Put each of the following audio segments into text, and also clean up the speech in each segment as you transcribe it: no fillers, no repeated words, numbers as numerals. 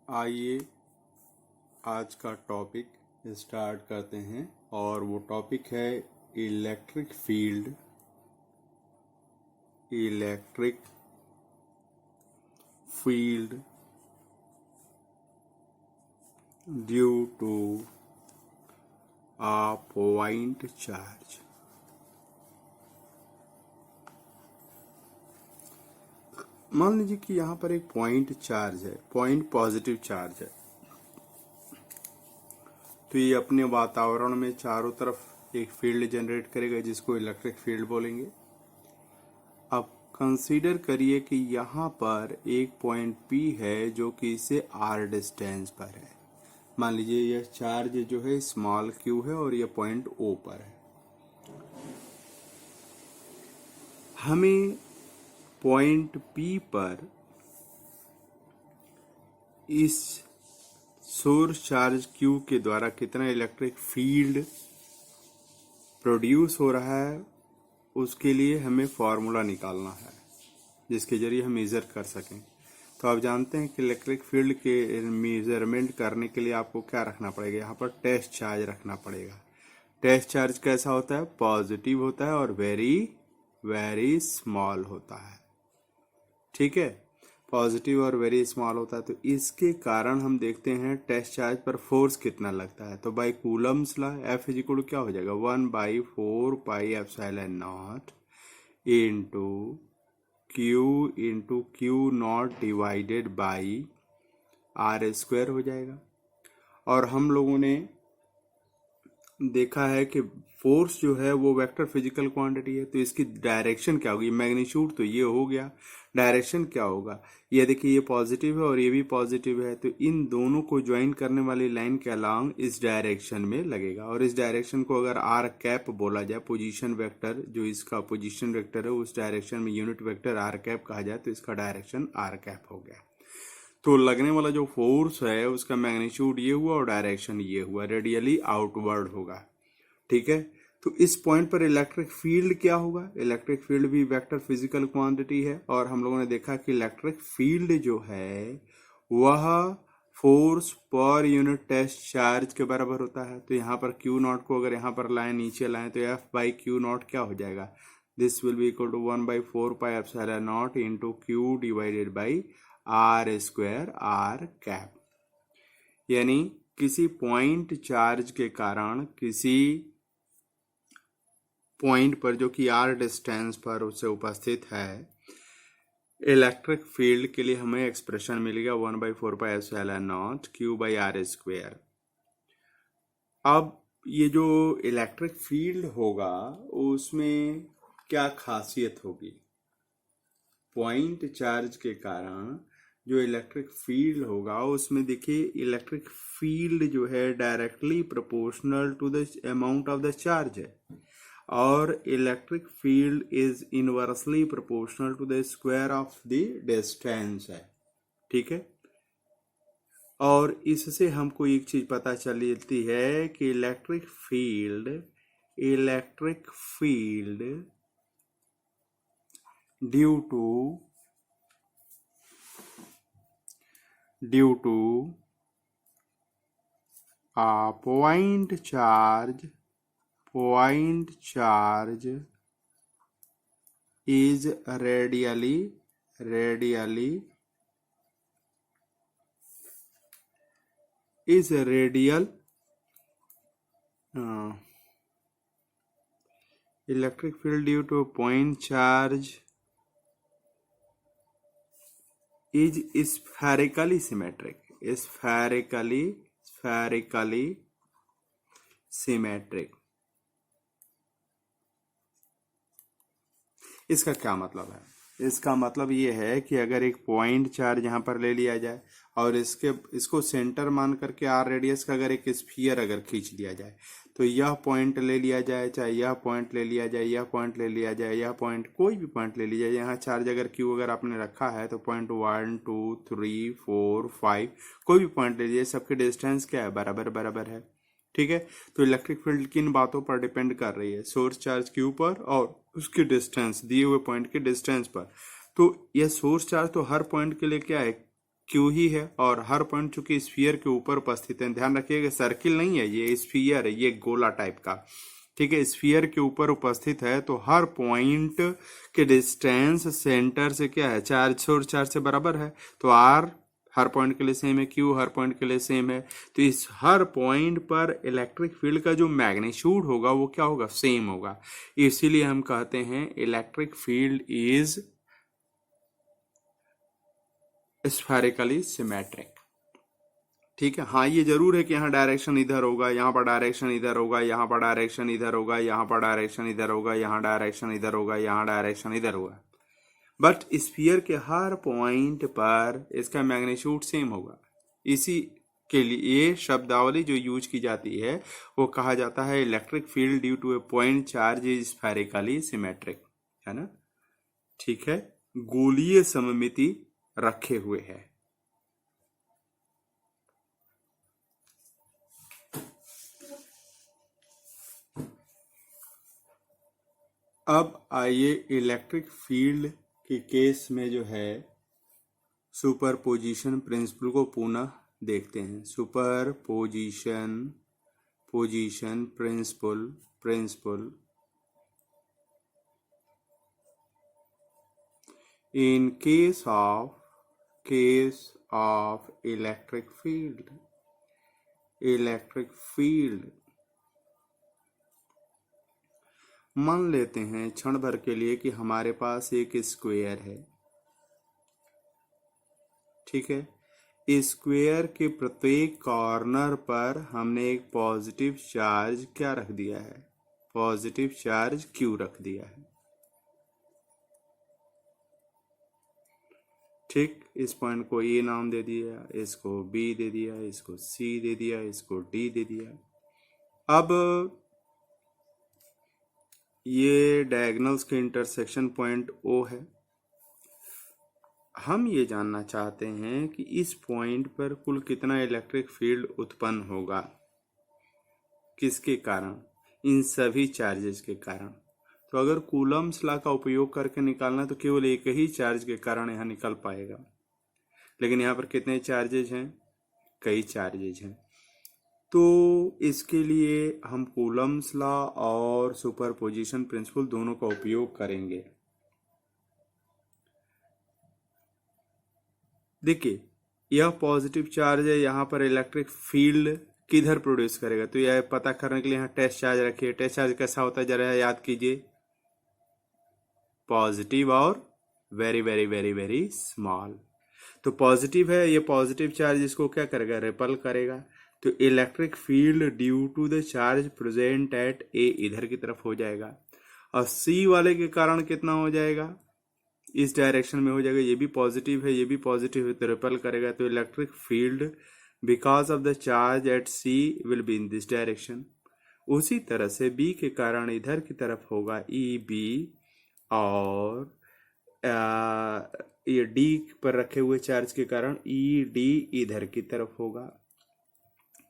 आइए आज का टॉपिक स्टार्ट करते हैं और वो टॉपिक है electric field due to a point charge। मान लीजिए कि यहाँ पर एक पॉइंट चार्ज है, पॉइंट पॉजिटिव चार्ज है, तो ये अपने वातावरण में चारों तरफ एक फील्ड जनरेट करेगा जिसको इलेक्ट्रिक फील्ड बोलेंगे। अब कंसीडर करिए कि यहाँ पर एक पॉइंट P है जो कि इससे r डिस्टेंस पर है। मान लीजिए यह चार्ज जो है स्मॉल q है और यह पॉइंट O पर है। हमें पॉइंट P पर इस सोर्स चार्ज Q के द्वारा कितना इलेक्ट्रिक फील्ड प्रोड्यूस हो रहा है उसके लिए हमें फॉर्मूला निकालना है जिसके जरिए हम मेजर कर सकें। तो आप जानते हैं कि इलेक्ट्रिक फील्ड के मेजरमेंट करने के लिए आपको क्या रखना पड़ेगा, यहाँ पर टेस्ट चार्ज रखना पड़ेगा। टेस्ट चार्ज कैसा होता है? पॉजिटिव होता है और वेरी वेरी स्मॉल होता है। ठीक है, पॉजिटिव और वेरी स्मॉल होता है। तो इसके कारण हम देखते हैं टेस्ट चार्ज पर फोर्स कितना लगता है। तो by Coulomb's law F is equal to क्या हो जाएगा, 1/4πε0 into Q not divided by R² हो जाएगा। और हम लोगों ने देखा है कि फोर्स जो है वो वेक्टर फिजिकल क्वांटिटी है, तो इसकी डायरेक्शन क्या होगी? मैग्नीट्यूड तो ये हो गया, डायरेक्शन क्या होगा? ये देखिए ये पॉजिटिव है और ये भी पॉजिटिव है, तो इन दोनों को ज्वाइन करने वाली लाइन के अलोंग इस डायरेक्शन में लगेगा। और इस डायरेक्शन को अगर आर कैप बोला जाए, पोजीशन वेक्टर जो इसका पोजीशन वेक्टर है उस डायरेक्शन में यूनिट वेक्टर आर कैप कहा जाए, तो इसका डायरेक्शन आर कैप हो गया। तो लगने वाला जो फोर्स है उसका मैग्नीट्यूड ये हुआ और डायरेक्शन ये हुआ, रेडियली आउटवर्ड होगा। ठीक है, तो इस पॉइंट पर इलेक्ट्रिक फील्ड क्या होगा? इलेक्ट्रिक फील्ड भी वेक्टर फिजिकल क्वांटिटी है और हम लोगों ने देखा कि इलेक्ट्रिक फील्ड जो है वह force per unit test charge के बराबर होता है। तो यहाँ पर Q नॉट को अगर यहाँ पर लाएं, नीचे लाएं, तो F/Q नॉट क्या हो जाएगा? This will be equal to 1/4πε0 into Q divided by R² R cap. यानी किसी पॉइंट चार्ज के कारण किसी पॉइंट पर जो कि R डिस्टेंस पर उससे उपस्थित है, इलेक्ट्रिक फील्ड के लिए हमें एक्सप्रेशन मिलेगा 1/4πε0 Q/R²। अब ये जो इलेक्ट्रिक फील्ड होगा उसमें क्या खासियत होगी? पॉइंट चार्ज के कारण जो इलेक्ट्रिक फील्ड होगा उसमें देखिए इलेक्ट्रिक फील्ड जो है directly proportional to the amount of the charge है और electric field is inversely proportional to the square of the distance है। ठीक है, और इससे हमको एक चीज पता चलती है कि electric field due to a point charge is radial electric field due to a point charge is spherically symmetric। इसका क्या मतलब है? इसका मतलब ये है कि अगर एक पॉइंट चार्ज यहाँ पर ले लिया जाए और इसको सेंटर मान करके आर रेडियस का अगर एक स्फीयर अगर खींच लिया जाए, तो यह पॉइंट ले लिया जाए, चाहे यह पॉइंट ले लिया जाए, यह पॉइंट ले लिया जाए, यह पॉइंट कोई भी पॉइंट ले लिया जाए, यहाँ चार्ज अगर Q अगर आपने रखा है तो पॉइंट 1 2 3 4 5 कोई भी पॉइंट ले लीजिए, सबके डिस्टेंस क्या है? बराबर है। ठीक है, तो इलेक्ट्रिक फील्ड किन बातों पर डिपेंड कर रही है? सोर्स चार्ज Q पर और उसके डिस्टेंस, दिए हुए पॉइंट के डिस्टेंस पर। तो यह सोर्स चार्ज तो हर पॉइंट के लिए क्या है? क्यू ही है, और हर पॉइंट चूंकि स्फीयर के ऊपर उपस्थित है, ध्यान रखिएगा सर्किल नहीं है ये, स्फीयर है, ये गोला टाइप का, ठीक है, स्फीयर के ऊपर उपस्थित है, तो हर पॉइंट के डिस्टेंस सेंटर से क्या है, 4 से बराबर है, तो आर हर पॉइंट के लिए सेम है, क्यू हर पॉइंट के लिए सेम है, तो इस हर पॉइंट पर इलेक्ट्रिक फील्ड का जो मैग्नीट्यूड होगा वो क्या होगा, सेम होगा। इसीलिए हम कहते हैं electric field is spherically symmetric. ठीक है, हाँ ये जरूर है कि यहाँ डायरेक्शन इधर होगा, यहाँ पर डायरेक्शन इधर होगा, यहाँ पर डायरेक्शन इधर होगा, यहाँ पर डायरेक्शन इधर होगा, यहाँ डायरेक्शन इधर होगा, यहाँ डायरेक्शन इधर होगा, बट स्फीयर के हर पॉइंट पर इसका मैग्नीट्यूड सेम होगा। इसी के लिए शब्दावली जो यूज की जाती है वो कहा जाता है electric field due to a point charge is spherically symmetric, है ना। ठीक है, गोलीय सममिति रखे हुए है। अब आइए इलेक्ट्रिक फील्ड के केस में जो है सुपरपोजिशन प्रिंसिपल को पुनः देखते हैं। Superposition principle in case of electric field मान लेते हैं क्षण भर के लिए कि हमारे पास एक स्क्वायर है, ठीक है, स्क्वायर के प्रत्येक कॉर्नर पर हमने एक पॉजिटिव चार्ज क्या रख दिया है, पॉजिटिव चार्ज क्यू रख दिया है। ठीक, इस पॉइंट को ए नाम दे दिया, इसको बी दे दिया, इसको सी दे दिया, इसको डी दे दिया। अब ये डायगोनल्स के इंटरसेक्शन पॉइंट ओ है। हम ये जानना चाहते हैं कि इस पॉइंट पर कुल कितना इलेक्ट्रिक फील्ड उत्पन्न होगा, किसके कारण, इन सभी चार्जेस के कारण। तो अगर कूलम्स लॉ का उपयोग करके निकालना तो केवल एक ही चार्ज के कारण यहाँ निकल पाएगा, लेकिन यहाँ पर कितने चार्जेज हैं, कई चार्जेज हैं। तो इसके लिए हम कूलम्स लॉ और सुपरपोजिशन प्रिंसिपल दोनों का उपयोग करेंगे। देखिए यह पॉजिटिव चार्ज है, यहाँ पर इलेक्ट्रिक फील्ड किधर प्रोड्यूस करेगा, तो यह पता करने के लिए यहाँ टेस्ट चार्ज रखिए। टेस्ट चार्ज कैसा होता है जरा याद कीजिए, पॉजिटिव और very very very very small. तो पॉजिटिव है, ये पॉजिटिव चार्ज इसको क्या करेगा, रिपल करेगा, तो electric field due to the charge present at A इधर की तरफ हो जाएगा, और सी वाले के कारण कितना हो जाएगा, इस डायरेक्शन में हो जाएगा। ये भी पॉजिटिव है, ये भी पॉजिटिव है, तो रिपल करेगा, तो electric field because of the charge at C will be in this direction. उसी तरह से बी के कारण इधर की तरफ होगा ई बी, और ये डी पर रखे हुए चार्ज के कारण ई डी इधर की तरफ होगा।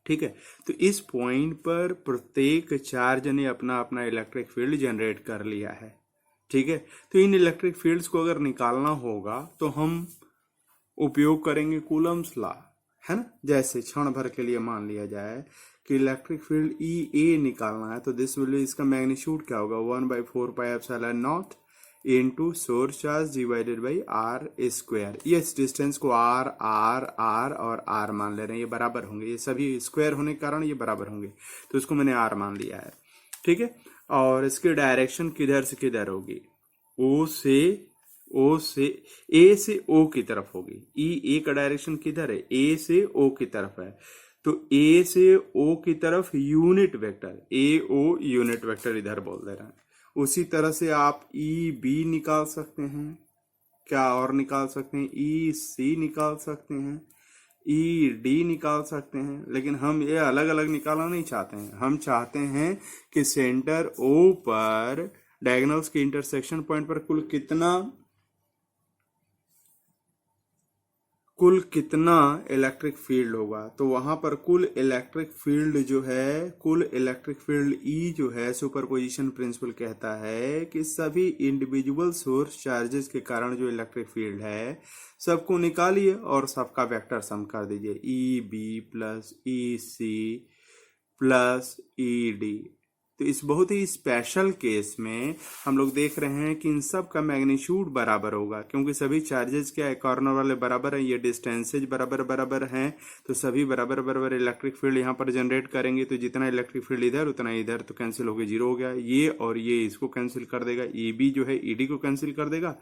ठीक है, तो इस पॉइंट पर प्रत्येक चार्ज ने अपना अपना इलेक्ट्रिक फील्ड जनरेट कर लिया है। ठीक है, तो इन इलेक्ट्रिक फील्ड्स को अगर निकालना होगा तो हम उपयोग करेंगे कूलम्स लॉ, है ना। जैसे क्षण भर के लिए मान लिया जाए कि इलेक्ट्रिक फील्ड ई ए निकालना है, तो दिस विल बी, इसका मैग्नीट्यूड क्या होगा, 1/4πε0 into source charge divided by are square. ये डिस्टेंस को आर आर आर और आर मान ले रहे हैं, ये बराबर होंगे, ये सभी स्क्वायर होने के कारण ये बराबर होंगे, तो इसको मैंने आर मान लिया है। ठीक है, और इसकी डायरेक्शन किधर से किधर होगी, ओ से ए से ओ की तरफ होगी। ए का डायरेक्शन किधर है, ए से ओ की तरफ है, तो ए से ओ की तरफ यूनिट वेक्टर, ए ओ यूनिट वेक्टर इधर बोल दे रहे हैं। उसी तरह से आप ई बी निकाल सकते हैं, क्या और निकाल सकते हैं, ई सी निकाल सकते हैं, ई डी निकाल सकते हैं, लेकिन हम ये अलग अलग निकालना नहीं चाहते हैं। हम चाहते हैं कि सेंटर ओ पर डायगोनल्स के इंटरसेक्शन पॉइंट पर कुल कितना कुल कितना इलेक्ट्रिक फील्ड होगा, तो वहां पर कुल इलेक्ट्रिक फील्ड जो है, कुल इलेक्ट्रिक फील्ड ई जो है, सुपरपोजिशन प्रिंसिपल कहता है कि सभी इंडिविजुअल सोर्स चार्जेस के कारण जो इलेक्ट्रिक फील्ड है सबको निकालिए और सबका वेक्टर सम कर दीजिए, ई B plus E C plus E D. तो इस बहुत ही स्पेशल केस में हम लोग देख रहे हैं कि इन सब का मैग्नीट्यूड बराबर होगा, क्योंकि सभी चार्जेस क्या है, कॉर्नर वाले बराबर हैं, ये डिस्टेंसेज बराबर बराबर हैं, तो सभी बराबर बराबर इलेक्ट्रिक फील्ड यहाँ पर जनरेट करेंगे। तो जितना इलेक्ट्रिक फील्ड इधर उतना इधर, तो कैंसिल होकर जीरो हो गया। ये और ये इसको कैंसिल कर देगा, ई बी जो है ई डी को कैंसिल कर देगा,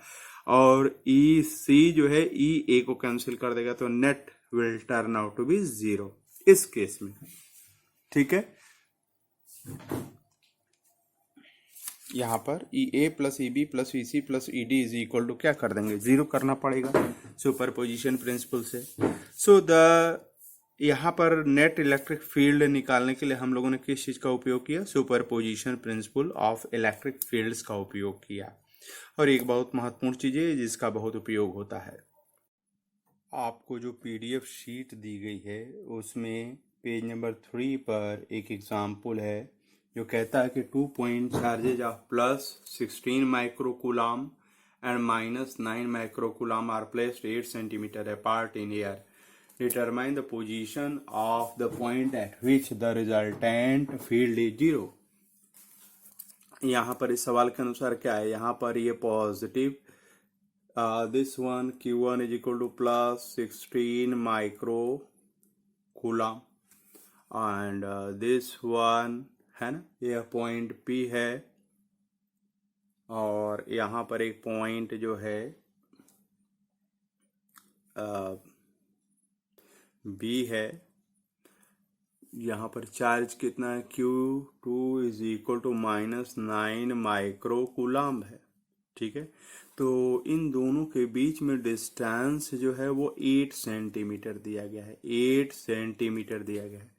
और ई सी जो है ई ए को कैंसिल कर देगा। तो net will turn out to be zero इस केस में। ठीक है, यहाँ पर E A plus E B plus E C plus E D is equal to क्या कर देंगे, जीरो करना पड़ेगा सुपरपोजिशन प्रिंसिपल से। सो यहाँ पर नेट इलेक्ट्रिक फील्ड निकालने के लिए हम लोगों ने किस चीज का उपयोग किया, superposition principle of electric fields का उपयोग किया। और एक बहुत महत्वपूर्ण चीज है जिसका बहुत उपयोग होता है, आपको जो पीडीएफ शीट दी गई है उसमें पेज नंबर 3 पर एक एग्जाम्पल है जो कहता है कि 2 point charges of plus 16 microcoulomb and minus 9 microcoulomb are placed 8 centimetre apart in air. Determine the position of the point at which the resultant field is zero. यहाँ पर इस सवाल के अनुसार क्या है, यहाँ पर ये positive this one Q1 is equal to plus 16 microcoulomb and this one है ना, यह पॉइंट P है और यहाँ पर एक पॉइंट जो है B है। यहाँ पर चार्ज कितना है, Q2 इज इक्वल टू -9 माइक्रोकूलम्ब है। ठीक है, तो इन दोनों के बीच में डिस्टेंस जो है वो 8 सेंटीमीटर दिया गया है, 8 सेंटीमीटर दिया गया है।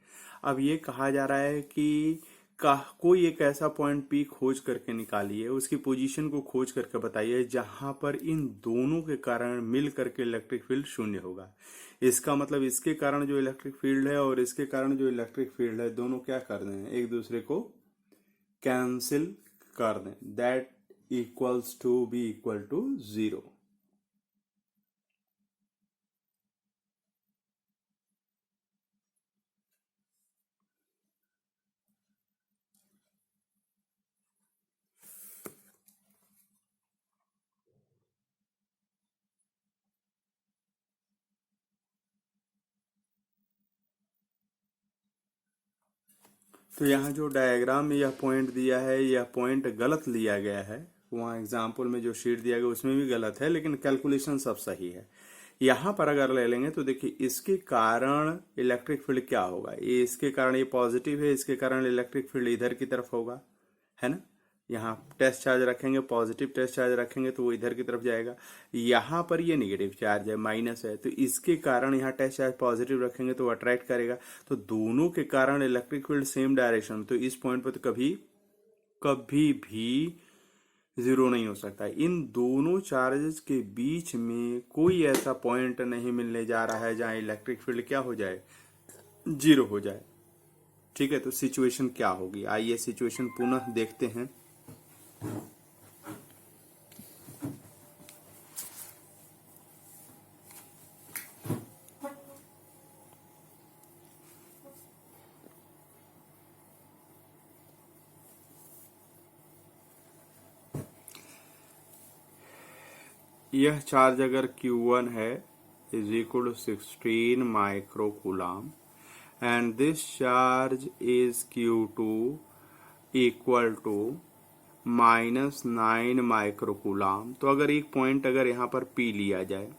अब ये कहा जा रहा है कि कोई एक ऐसा पॉइंट पी खोज करके निकालिए, उसकी पोजीशन को खोज करके बताइए जहां पर इन दोनों के कारण मिल करके इलेक्ट्रिक फील्ड शून्य होगा। इसका मतलब इसके कारण जो इलेक्ट्रिक फील्ड है और इसके कारण जो इलेक्ट्रिक फील्ड है दोनों क्या कर दें, एक दूसरे को कैंसिल कर दें, that equals to be equal to zero. तो यहाँ जो डायग्राम में यह पॉइंट दिया है, यह पॉइंट गलत लिया गया है। वहाँ एग्जाम्पल में जो शीट दिया गया उसमें भी गलत है, लेकिन कैलकुलेशन सब सही है। यहाँ पर अगर ले लेंगे तो देखिए इसके कारण इलेक्ट्रिक फील्ड क्या होगा, ये इसके कारण ये पॉजिटिव है, इसके कारण इलेक्ट्रिक फील्ड इधर की तरफ होगा, है ना। यहाँ टेस्ट चार्ज रखेंगे, पॉजिटिव टेस्ट चार्ज रखेंगे तो वो इधर की तरफ जाएगा। यहाँ पर ये नेगेटिव चार्ज है, माइनस है, तो इसके कारण यहाँ टेस्ट चार्ज पॉजिटिव रखेंगे तो अट्रैक्ट करेगा। तो दोनों के कारण इलेक्ट्रिक फील्ड सेम डायरेक्शन, तो इस पॉइंट पर तो कभी कभी भी जीरो नहीं हो सकता। इन दोनों चार्जेस के बीच में कोई ऐसा पॉइंट नहीं मिलने जा रहा है जहां इलेक्ट्रिक फील्ड क्या हो जाए, जीरो हो जाए। ठीक है, तो सिचुएशन क्या होगी, आइए सिचुएशन पुनः देखते हैं। यह चार्ज अगर Q1 है is equal to 16 microcoulomb and this charge is Q2 equal to -9 microcoulomb. तो अगर एक पॉइंट अगर यहाँ पर P लिया जाए,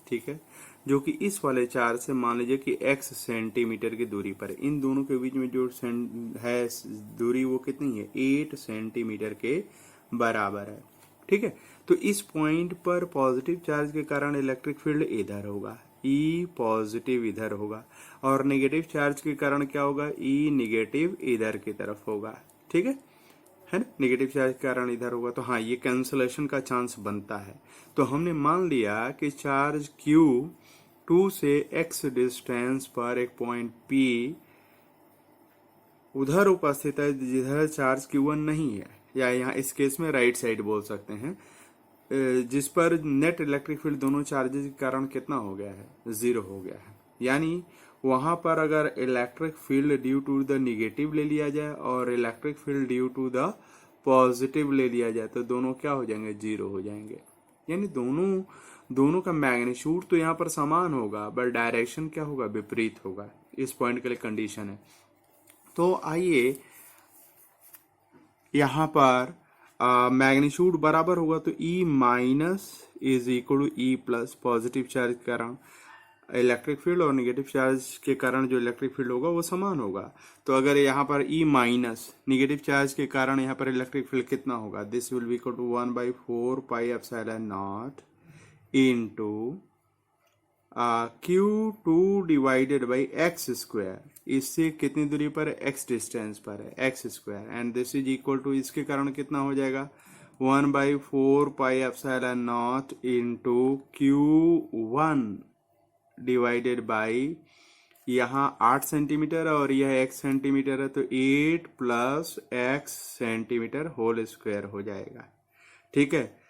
ठीक है, जो कि इस वाले चार्ज से मान लीजिए कि x सेंटीमीटर की दूरी पर है, इन दोनों के बीच में जो है दूरी वो कितनी है, 8 सेंटीमीटर के बराबर है। ठीक है, तो इस पॉइंट पर पॉजिटिव चार्ज के कारण इलेक्ट्रिक फील्ड इधर होगा, E पॉजिटिव इधर होगा, और नेगेटिव चार्ज के कारण क्या होगा, E नेगेटिव इधर की तरफ होगा। ठीक है ना, नेगेटिव चार्ज के कारण इधर होगा। तो हाँ, ये कैंसलेशन का चांस बनता है। तो हमने मान लिया कि चार्ज Q 2 से x डिस्टेंस पर एक पॉइंट P उधर उपस्थित है जिधर चार्ज Q1 नहीं है, या यहाँ इस केस में राइट साइड बोल सकते हैं, जिस पर नेट इलेक्ट्रिक फील्ड दोनों चार्जेस के कारण कितना हो गया है, 0 हो गया है। यानी वहां पर अगर electric field due to the negative ले लिया जाए और electric field due to the positive ले लिया जाए तो दोनों क्या हो जाएंगे, 0 हो जाएंगे। यानी दोनों का मैग्नीट्यूड तो यहाँ पर समान होगा, बट डायरेक्शन क्या होगा, विपरीत होगा। इस पॉइंट के लिए कंडीशन है। तो आइए यहाँ पर मैग्नीट्यूड बराबर होगा तो E minus is equal to E plus, positive charge के कारण इलेक्ट्रिक फील्ड और नेगेटिव चार्ज के कारण जो इलेक्ट्रिक फील्ड होगा वो समान होगा। तो अगर यहाँ पर E माइनस नेगेटिव चार्ज के कारण यहाँ पर इलेक्ट्रिक फील्ड कितना होगा, this will be equal to 1/4 pi epsilon naught into Q2 divided by x square. इससे कितनी दूरी पर है, x डिस्टेंस पर है, x square, and this is equal to इसके कारण कितना हो जाएगा, 1/4 pi epsilon naught into Q1 divided by, यहाँ 8 सेंटीमीटर और यह x सेंटीमीटर है तो 8 plus x centimetre whole square हो जाएगा। ठीक है,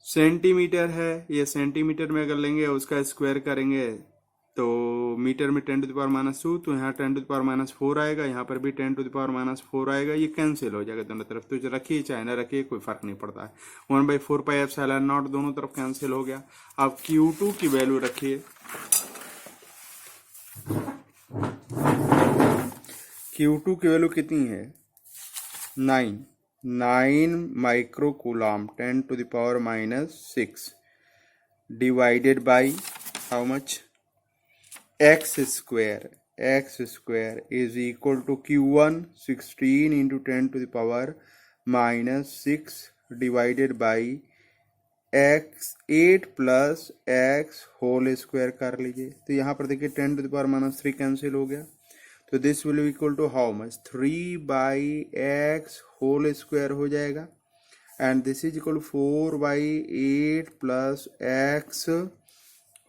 सेंटीमीटर है, ये सेंटीमीटर में अगर लेंगे उसका स्क्वायर करेंगे तो मीटर में 10⁻², तो यहाँ 10⁻4 आएगा, यहाँ पर भी 10⁻4 आएगा, ये कैंसिल हो जाएगा दोनों तरफ। तो रखिए चाहे ना रखिए कोई फर्क नहीं पड़ता है, 1/4 पाई एप्सिलॉन नॉट दोनों तरफ कैंसिल हो गया। अब Q2 की वैल्यू रखिए, Q2 की वैल्यू कितनी है, 9 micro coulomb 10⁻⁻6 divided by how much, x square is equal to Q1 16 into 10⁻⁻6 divided by x 8 plus x whole square कर लीजिए। तो यहाँ पर देखिए 10⁻³ कैंसिल हो गया, तो this will equal to how much, 3/x whole square हो जाएगा, and this is equal to 4/8 प्लस x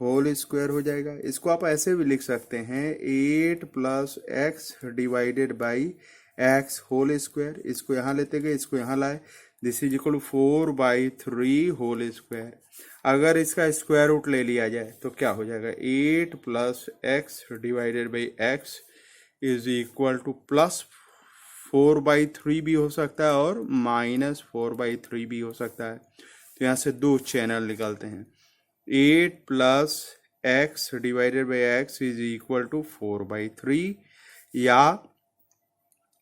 होल स्क्वायर हो जाएगा। इसको आप ऐसे भी लिख सकते हैं 8 plus x divided by x whole square. इसको यहाँ लेते गए, इसको यहाँ लाए, this is equal to 4/3 whole square. अगर इसका स्क्वायर रूट ले लिया जाए तो क्या हो जाएगा, 8 plus x divided by x is equal two plus 4/3 भी हो सकता है और माइनस 4/3 भी हो सकता है। तो यहाँ से दो चैनल निकलते हैं, 8 plus x divided by x is equal to 4/3 या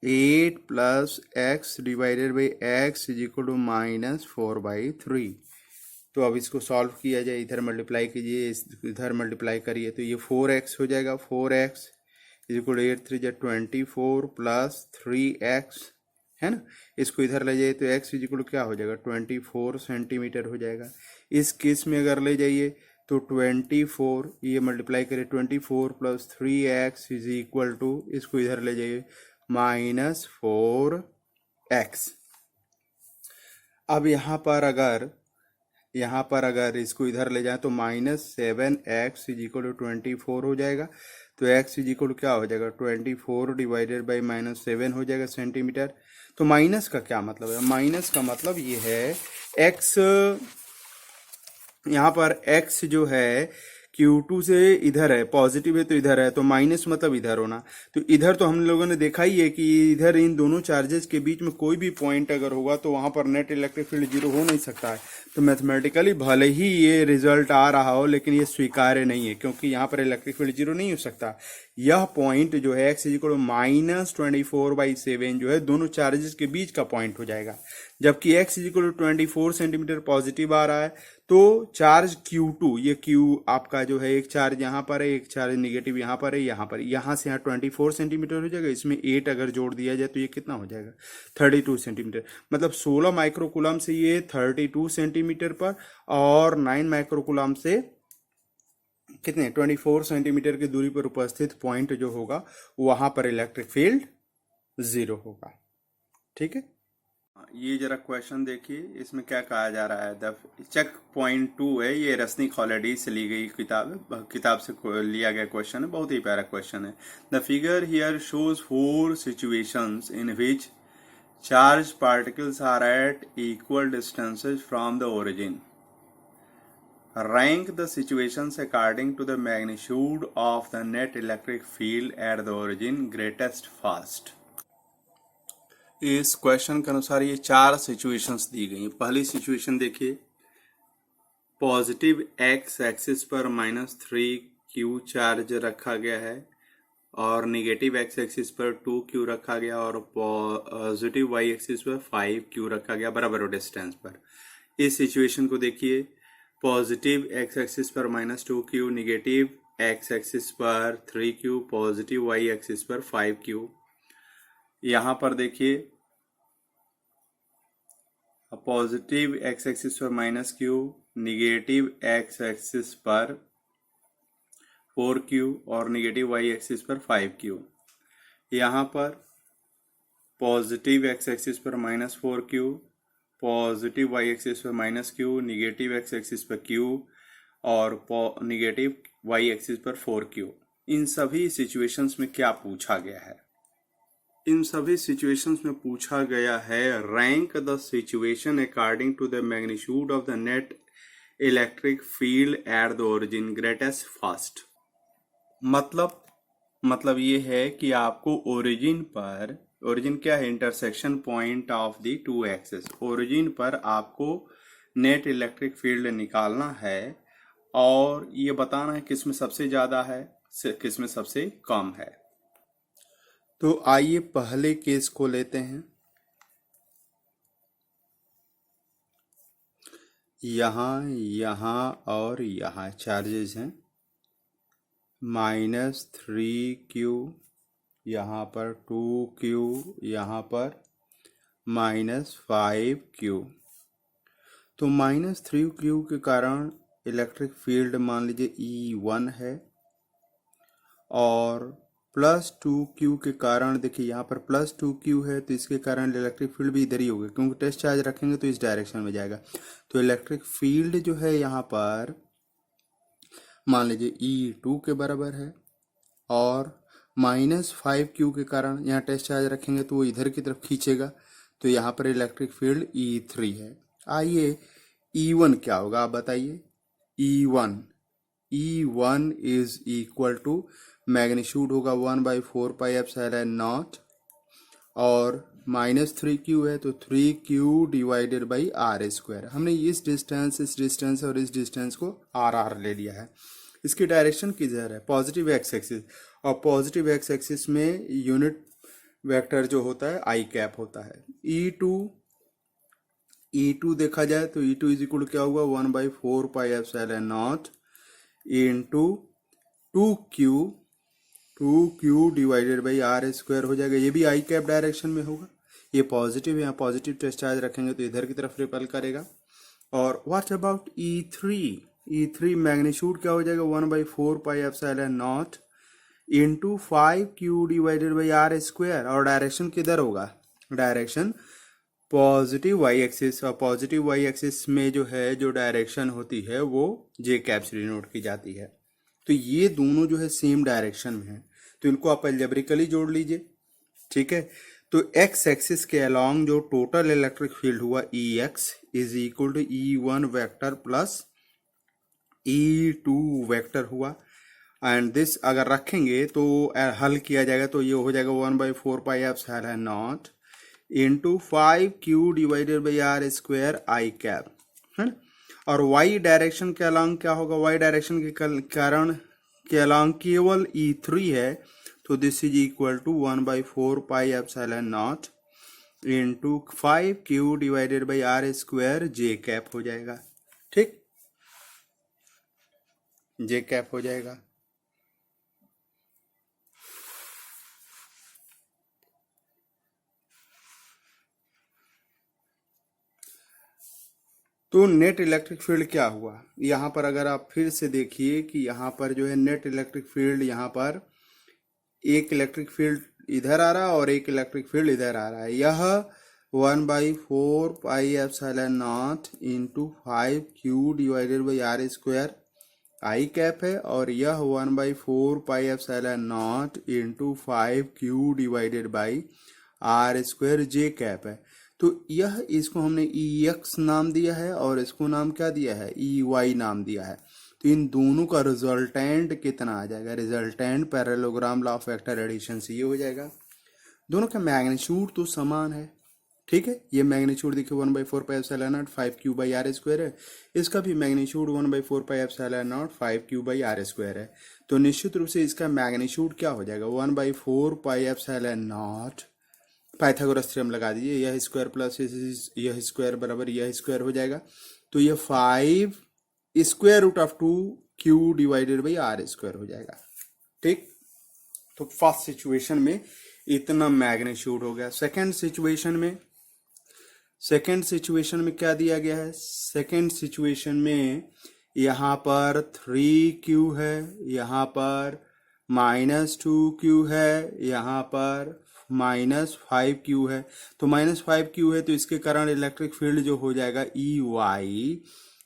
8 plus x divided by x is equal to minus 4/3। तो अब इसको सॉल्व किया जाए, इधर मल्टीप्लाई कीजिए, इधर मल्टीप्लाई करिए, तो ये 4x हो जाएगा, 4x is equal to 8 3 24 plus 3x है ना। इसको इधर ले जाइए तो x इज इक्वल टू क्या हो जाएगा, 24 सेंटीमीटर हो जाएगा। इस केस में अगर ले जाइए तो 24, ये मल्टीप्लाई करिए, 24 plus 3x is equal to, इसको इधर ले जाइए, माइनस 4x। अब यहाँ पर अगर इसको इधर ले जाए तो -7x इज इक्वल टू 24 हो जाएगा। तो x इज इक्वल टू क्या हो जाएगा, 24 डिवाइडेड बाई -7 हो जाएगा सेंटीमीटर। तो माइनस का क्या मतलब है, माइनस का मतलब ये है x, यहाँ पर x जो है Q2 से इधर है, पॉजिटिव है तो इधर है, तो माइनस मतलब इधर होना। तो इधर तो हम लोगों ने देखा ही है कि इधर इन दोनों चार्जेस के बीच में कोई भी पॉइंट अगर होगा तो वहां पर नेट इलेक्ट्रिक फील्ड 0 हो नहीं सकता है। तो मैथमेटिकली भले ही ये रिजल्ट आ रहा हो लेकिन ये स्वीकार्य नहीं है, क्योंकि यहाँ पर इलेक्ट्रिक फील्ड 0 नहीं हो सकता। यह पॉइंट जो है x इक्वल -24/7 जो है दोनों चार्जेस के बीच का पॉइंट हो जाएगा। जबकि x इक्वल 24 सेंटीमीटर पॉजिटिव आ रहा है तो चार्ज Q2, ये Q आपका जो है एक चार्ज यहाँ पर है, एक चार्ज निगेटिव यहाँ पर है, यहाँ से यहाँ 24 सेंटीमीटर हो जाएगा। इसमें 8 अगर जोड़ दिया जाए तो ये कितना हो जाएगा, 32 सेंटीमीटर। मतलब 16 माइक्रोकूलम से ये 32 सेंटीमीटर पर और 9 माइक्रोकूलम से कितने 24 सेंटीमीटर की दूरी पर उपस्थित पॉइंट जो होगा वहां पर इलेक्ट्रिक फील्ड 0 होगा। ठीक है। ये जरा क्वेश्चन देखिए, इसमें क्या कहा जा रहा है। द चेक पॉइंट 2 है, ये रसनी हॉलिडे से ली गई किताब से लिया गया क्वेश्चन है, बहुत ही प्यारा क्वेश्चन है। The figure here shows 4 situations in which charge particles are at equal distances from the origin. Rank the situations according to the magnitude of the net electric field at the origin greatest first। इस question के अनुसार ये 4 situations दी गई हैं। पहली situation देखिए, positive x axis पर -3q charge रखा गया है और निगेटिव एक्स एक्सिस पर 2q रखा गया और पॉजिटिव वाई एक्सिस पर 5q रखा गया बराबर डिस्टेंस पर। इस सिचुएशन को देखिए, पॉजिटिव एक्स एक्सिस पर -2q, निगेटिव एक्स एक्सिस पर 3q, पॉजिटिव वाई एक्सिस पर 5q। यहाँ पर देखिए, पॉजिटिव एक्स एक्सिस पर -q, निगेटिव एक्स एक्सिस पर 4q और निगेटिव वाई एक्सिस पर 5q। यहाँ पर पॉजिटिव एक्स एक्सिस पर -4q, पॉजिटिव वाई एक्सिस पर -q, निगेटिव एक्स एक्सिस पर q और निगेटिव वाई एक्सिस पर 4q। इन सभी सिचुएशंस में क्या पूछा गया है? इन सभी सिचुएशंस में पूछा गया है, rank the situation according to the magnitude of the net electric field at the origin greatest first. मतलब ये है कि आपको ओरिजिन क्या है? Intersection point of the 2 axis. Origin पर आपको नेट इलेक्ट्रिक फील्ड निकालना है और ये बताना है किसमें सबसे ज्यादा है, किसमें सबसे कम है। तो आइए पहले केस को लेते हैं। यहाँ और यहाँ चार्जेस हैं, -3q, यहाँ पर 2q, यहाँ पर -5q। तो -3q के कारण इलेक्ट्रिक फील्ड मान लीजिए E1 है और +2q के कारण देखिए यहाँ पर +2q है, तो इसके कारण इलेक्ट्रिक फील्ड भी इधर ही होगा क्योंकि टेस्ट चार्ज रखेंगे तो इस डायरेक्शन में जाएगा। तो इलेक्ट्रिक फील्ड जो है यहाँ पर मान लीजिए E2 के बराबर है और -5q के कारण यहाँ टेस्ट चार्ज रखेंगे तो वो इधर की तरफ खींचेगा, तो यहाँ पर इलेक्ट्रिक फील्ड E3 है। आइए E1 क्या होगा आप बताइए। E1 is equal to magnitude होगा 1/4πε0 और -3q है तो 3q डिवाइडेड बाई r²। हमने इस डिस्टेंस और इस डिस्टेंस को r ले लिया है। इसकी डायरेक्शन किधर है? पॉजिटिव एक्स एक्सिस, और पॉजिटिव एक्स एक्सिस में यूनिट वेक्टर जो होता है आई कैप होता है। E2 देखा जाए तो E2 इज इक्वल क्या होगा 1/4πε0 into 2q divided by r² हो जाएगा। ये भी आई कैप डायरेक्शन में होगा, ये पॉजिटिव, यहाँ पॉजिटिव टेस्ट चार्ज रखेंगे तो इधर की तरफ रिपेल करेगा। और व्हाट अबाउट E3 मैग्नीट्यूड क्या हो जाएगा 1/4πε0 into 5q divided by r²। और डायरेक्शन किधर होगा? डायरेक्शन पॉजिटिव वाई एक्सिस, और पॉजिटिव वाई एक्सिस में जो है जो डायरेक्शन होती है वो जे कैप से डिनोट की जाती है। तो ये दोनों जो है सेम डायरेक्शन में है, तो इनको आप अलजेब्रिकली जोड़ लीजिए, ठीक है। तो एक्स एक्सिस के अलॉन्ग जो टोटल इलेक्ट्रिक फील्ड हुआ EX is equal to E1 vector plus E2 vector हुआ। एंड दिस अगर रखेंगे तो हल किया जाएगा तो ये हो जाएगा 1/4πε0 into 5q divided by r² I cap है। और y डायरेक्शन के अलॉन्ग क्या होगा? y डायरेक्शन के कारण के अलॉन्ग केवल E3 है, तो this is equal to 1/4πε0 into 5q divided by r² J cap हो जाएगा, ठीक, जे कैप हो जाएगा। तो नेट इलेक्ट्रिक फील्ड क्या हुआ यहाँ पर? अगर आप फिर से देखिए कि यहाँ पर जो है नेट इलेक्ट्रिक फील्ड, यहाँ पर एक इलेक्ट्रिक फील्ड इधर आ रहा है और एक इलेक्ट्रिक फील्ड इधर आ रहा है। यह 1/4πε0 into 5q divided by are square I cap है, और यह 1/4πε0 into 5q divided by are square J cap है। तो यह इसको हमने ई एक्स नाम दिया है और इसको नाम क्या दिया है, ई वाई नाम दिया है। तो इन दोनों का रिजल्टेंट कितना आ जाएगा, resultant parallelogram law of vector addition से ये हो जाएगा। दोनों का मैग्नीट्यूड तो समान है, ठीक है। ये मैग्नीट्यूड देखिए 1/4πε0 5q बाई आर स्क्वायर है, इसका भी magnitude 1/4πε0 5q by are square है। तो निश्चित रूप से इसका मैग्नीट्यूड क्या हो जाएगा, 1/4πε0 पाइथागोरस थ्योरम लगा दीजिए, यह स्क्वायर प्लस यह स्क्वायर बराबर यह स्क्वायर हो जाएगा। तो यह 5 square root of 2q divided by are square हो जाएगा, ठीक। तो फर्स्ट सिचुएशन में इतना मैग्नीट्यूड हो गया। सेकंड सिचुएशन में क्या दिया गया है, सेकंड सिचुएशन में यहाँ पर 3q है, यहाँ पर -2q है, यहाँ पर -5q है। तो -5q है तो इसके कारण इलेक्ट्रिक फील्ड जो हो जाएगा E Y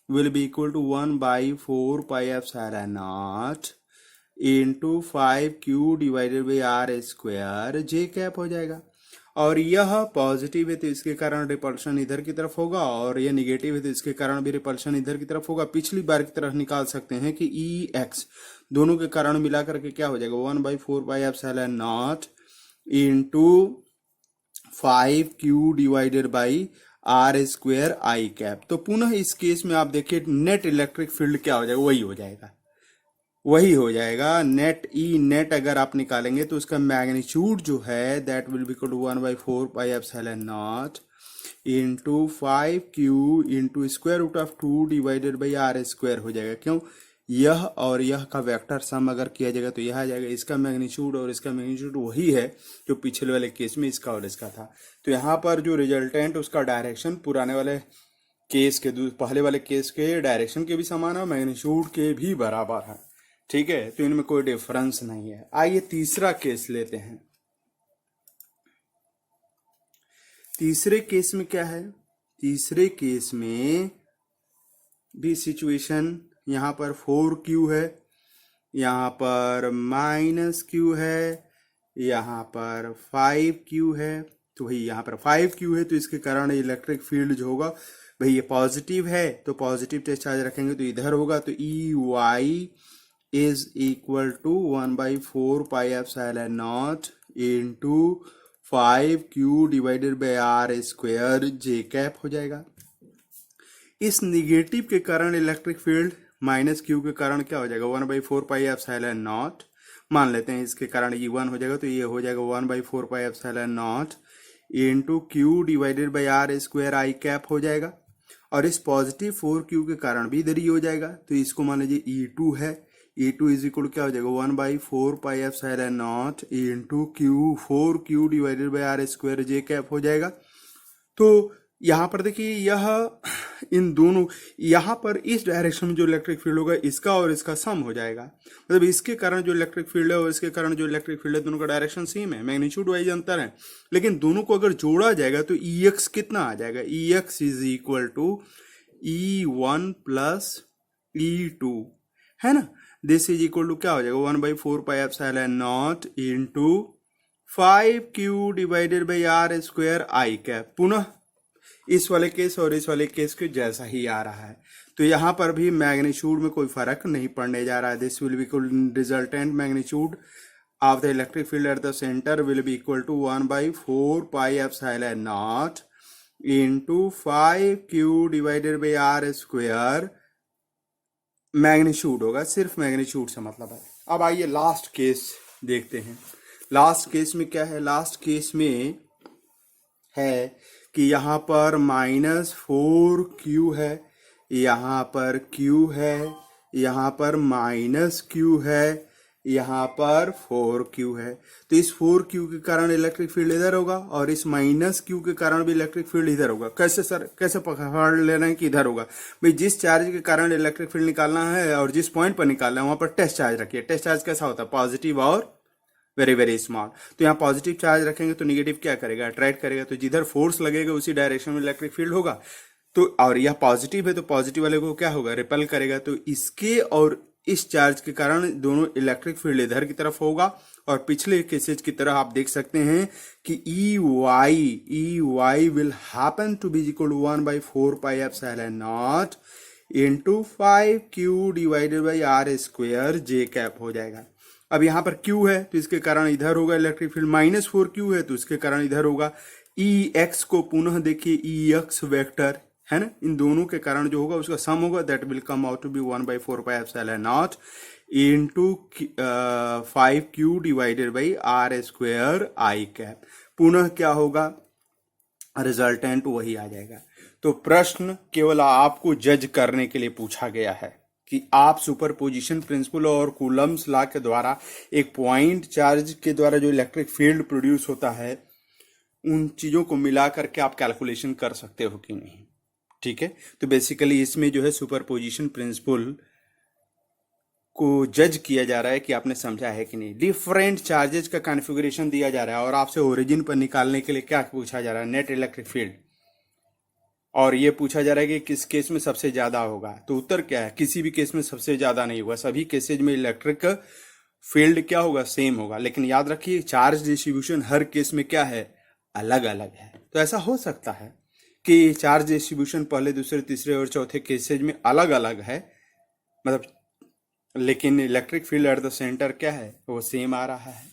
will be equal to 1/4πε0 into 5q divided by are square J cap हो जाएगा। और यह पॉजिटिव है तो इसके कारण रिपल्शन इधर की तरफ होगा, और यह निगेटिव है तो इसके कारण भी रिपल्शन इधर की तरफ होगा। पिछली बार की तरफ निकाल सकते हैं कि ई एक्स दोनों के कारण मिला करके क्या हो जाएगा, 1/4πε0 into 5q divided by are square I cap. तो पुनः इस केस में आप देखिए नेट इलेक्ट्रिक फील्ड क्या हो जाएगा, वही हो जाएगा नेट ई नेट। अगर आप निकालेंगे तो उसका मैग्नीट्यूड जो है that will be equal to 1/4πε0 into 5q into square root of 2 divided by are square हो जाएगा। क्यों, यह और यह का वेक्टर सम अगर किया जाएगा तो यह आ जाएगा। इसका मैग्नीट्यूड और इसका मैग्नीट्यूड वही है जो पिछले वाले केस में इसका और इसका था। तो यहाँ पर जो रिजल्टेंट उसका डायरेक्शन पुराने वाले केस के पहले वाले केस के डायरेक्शन के भी समान है, मैग्नीट्यूड के भी बराबर है, ठीक है। तो इनमें कोई डिफरेंस नहीं है। आइए तीसरा केस लेते हैं। तीसरे केस में क्या है, तीसरे केस में भी सिचुएशन यहाँ पर 4q है, यहाँ पर -q है, यहाँ पर 5q है। तो भाई यहाँ पर 5q है तो इसके कारण इलेक्ट्रिक फील्ड जो होगा भाई ये पॉजिटिव है तो पॉजिटिव टेस्ट चार्ज रखेंगे तो इधर होगा। तो E Y is equal to 1/4πε0 into 5q divided by are square J cap हो जाएगा। इस निगेटिव के कारण इलेक्ट्रिक फील्ड -q के कारण क्या हो जाएगा, 1/4πε0 मान लेते हैं, इसके कारण ये 1 हो जाएगा तो ये हो जाएगा 1/4πε0 into q divided by are square I cap हो जाएगा। और इस पॉजिटिव 4q के कारण भी इधर ही हो जाएगा। तो इसको मान लीजिए E2 है, E2 इज इक्वल क्या हो जाएगा, 1/4πε0 into 4q divided by are square J cap हो जाएगा। तो यहाँ पर देखिए यह इन दोनों यहाँ पर इस डायरेक्शन में जो इलेक्ट्रिक फील्ड होगा इसका और इसका सम हो जाएगा। मतलब इसके कारण जो इलेक्ट्रिक फील्ड है और इसके कारण जो इलेक्ट्रिक फील्ड है दोनों का डायरेक्शन सेम है, मैग्नीट्यूड वाइज अंतर है, लेकिन दोनों को अगर जोड़ा जाएगा तो ई एक्स कितना आ जाएगा, E X is equal to E1 प्लस E2 है ना। दिस इज इक्वल टू क्या हो जाएगा, 1/4πε0 into 5q divided by are square I cap. पुनः इस वाले केस और इस वाले केस के जैसा ही आ रहा है। तो यहाँ पर भी मैग्नीट्यूड में कोई फर्क नहीं पड़ने जा रहा है। This will be equal resultant magnitude of the electric field at the centre will be equal to 1/4πε0 into 5q divided by are square magnitude होगा, सिर्फ मैग्नीट्यूड से मतलब है। अब आइए लास्ट केस देखते हैं। लास्ट केस में क्या है, लास्ट केस में है कि यहाँ पर -4q है, यहाँ पर q है, यहाँ पर -q है, यहाँ पर 4q है। तो इस 4q के कारण इलेक्ट्रिक फील्ड इधर होगा और इस -q के कारण भी इलेक्ट्रिक फील्ड इधर होगा। कैसे सर, कैसे पकड़ ले रहे हैं कि इधर होगा, भाई जिस चार्ज के कारण इलेक्ट्रिक फील्ड निकालना है और जिस पॉइंट पर निकालना है वहां पर टेस्ट चार्ज रखिए। टेस्ट चार्ज कैसा होता है, पॉजिटिव और वेरी वेरी स्मॉल। तो यहाँ पॉजिटिव चार्ज रखेंगे तो निगेटिव क्या करेगा, अट्रैक्ट करेगा, तो जिधर फोर्स लगेगा उसी डायरेक्शन में इलेक्ट्रिक फील्ड होगा। तो और यह पॉजिटिव है तो पॉजिटिव वाले को क्या होगा, रिपल करेगा। तो इसके और इस चार्ज के कारण दोनों इलेक्ट्रिक फील्ड इधर की तरफ होगा, और पिछले केसेज की तरह आप देख सकते हैं कि E Y will happen to be equal to 1/4πε0 into 5q divided by are square J cap हो जाएगा। अब यहाँ पर q है तो इसके कारण इधर होगा इलेक्ट्रिक फील्ड, -4q है तो इसके कारण इधर होगा। ई एक्स को पुनः देखिए, ई एक्स वेक्टर है ना, इन दोनों के कारण जो होगा उसका सम होगा, that will come out to be 1/4πε0 into 5q divided by are square I cap. पुनः क्या होगा, रिजल्टेंट वही आ जाएगा। तो प्रश्न केवल आपको जज करने के लिए पूछा गया है कि आप सुपरपोजिशन प्रिंसिपल और कूलम्स लॉ के द्वारा एक पॉइंट चार्ज के द्वारा जो इलेक्ट्रिक फील्ड प्रोड्यूस होता है उन चीजों को मिला करके आप कैलकुलेशन कर सकते हो कि नहीं। ठीक है, तो बेसिकली इसमें जो है सुपरपोजिशन प्रिंसिपल को जज किया जा रहा है कि आपने समझा है कि नहीं। डिफरेंट चार्जेस का कॉन्फ़िगरेशन दिया जा रहा है और आपसे ओरिजिन पर निकालने के लिए क्या पूछा जा रहा है, नेट इलेक्ट्रिक फील्ड, और ये पूछा जा रहा है कि किस केस में सबसे ज्यादा होगा। तो उत्तर क्या है, किसी भी केस में सबसे ज्यादा नहीं होगा, सभी केसेज में इलेक्ट्रिक फील्ड क्या होगा, सेम होगा। लेकिन याद रखिए चार्ज डिस्ट्रीब्यूशन हर केस में क्या है, अलग अलग है। तो ऐसा हो सकता है कि चार्ज डिस्ट्रीब्यूशन पहले, दूसरे, तीसरे और चौथे केसेज में अलग अलग है, मतलब, लेकिन electric field at the centre क्या है, वो सेम आ रहा है।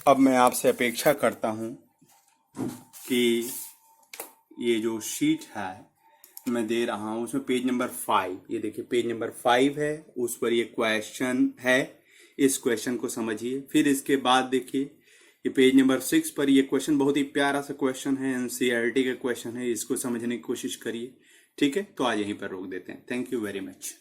अब मैं आपसे अपेक्षा करता हूं कि ये जो शीट है मैं दे रहा हूं उसमें पेज नंबर 5, ये देखिए पेज नंबर 5 है, उस पर ये क्वेश्चन है, इस क्वेश्चन को समझिए। फिर इसके बाद देखिए ये पेज नंबर 6 पर ये क्वेश्चन बहुत ही प्यारा सा क्वेश्चन है, एनसीईआरटी का क्वेश्चन है, इसको समझने की कोशिश करिए। ठीक है, तो आज यहीं पर रोक देते हैं। Thank you very much.